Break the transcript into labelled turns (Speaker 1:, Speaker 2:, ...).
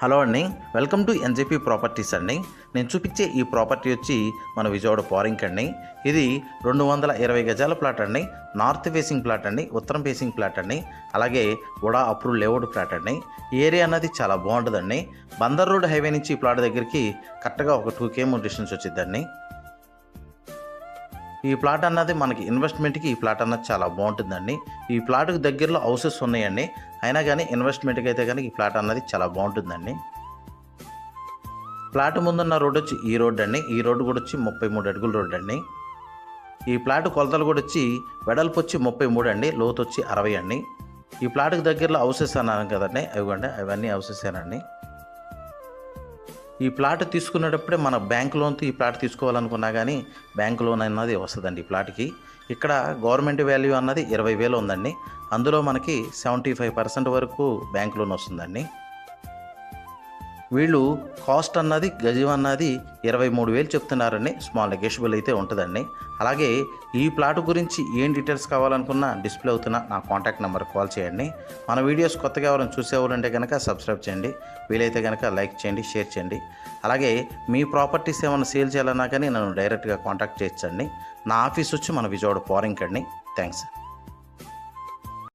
Speaker 1: Hello అండి, welcome to NJP properties అండి. నేను చూపించే ఈ ప్రాపర్టీ వచ్చి మన విజయవాడ పోరింగ్ అండి. ఇది 220 గజాల ప్లాట్ అండి. నార్త్ ఫేసింగ్ ప్లాట్ అండి, ఉత్తరం ఫేసింగ్ ప్లాట్ అండి. అలాగే ఉడా అప్రూవ్ లేఅవుట్ ప్లాట్ అండి. ఈ ఏరియా అన్నది చాలా బాగుంటుందండి. బందర్ రోడ్ హైవే నుంచి ఈ ప్లాట్ దగ్గరికి కరెక్ట్గా ఒక 2 km డిస్టెన్స్ వచ్చిందండి. ఈ ప్లాట్ అన్నది మనకి ఇన్వెస్ట్మెంట్కి ఈ ప్లాట్ అన్నది చాలా బాగుంటుందండి. ఈ ప్లాట్కి దగ్గరలో హౌసెస్ ఉన్నాయండి. అయినా కానీ ఇన్వెస్ట్మెంట్కి అయితే కానీ ఈ ప్లాట్ అన్నది చాలా బాగుంటుందండి. ప్లాట్ ముందున్న రోడ్ వచ్చి ఈ రోడ్ అండి. ఈ రోడ్డు కూడా వచ్చి 33 అడుగుల రోడ్ అండి. ఈ ప్లాట్ కొలతలు కూడా వచ్చి వెడల్పు వచ్చి 33 అండి, లోతు వచ్చి 60 అండి. ఈ ప్లాట్కి దగ్గరలో హౌసెస్ అన్నాను కదండి, అవన్నీ హౌసెసేనండి. ఈ ప్లాట్ తీసుకునేటప్పుడే మన బ్యాంక్ లోన్తో ఈ ప్లాట్ తీసుకోవాలనుకున్నా కానీ బ్యాంక్ లోన్ అన్నది వస్తుందండి. ఈ ప్లాట్కి ఇక్కడ గవర్నమెంట్ వాల్యూ అన్నది 20,000 ఉందండి. అందులో మనకి 75% వరకు బ్యాంక్ లోన్ వస్తుందండి. వీళ్ళు కాస్ట్ అన్నది గజం అన్నది 23,000 చెప్తున్నారండి. స్మాల్ నెగోషియబుల్ అయితే ఉంటుందండి. అలాగే ఈ ప్లాట్ గురించి ఏం డీటెయిల్స్ కావాలనుకున్నా డిస్ప్లే అవుతున్న నా కాంటాక్ట్ నెంబర్ కాల్ చేయండి. మన వీడియోస్ కొత్తగా ఎవరైనా చూసేవారంటే కనుక సబ్స్క్రైబ్ చేయండి. వీలైతే కనుక లైక్ చేయండి, షేర్ చేయండి. అలాగే మీ ప్రాపర్టీస్ ఏమైనా సేల్ చేయాలన్నా కానీ నన్ను డైరెక్ట్గా కాంటాక్ట్ చేయొచ్చండి. నా ఆఫీస్ వచ్చి మన విజయవాడ పోరింగ్ అండి. థ్యాంక్స్.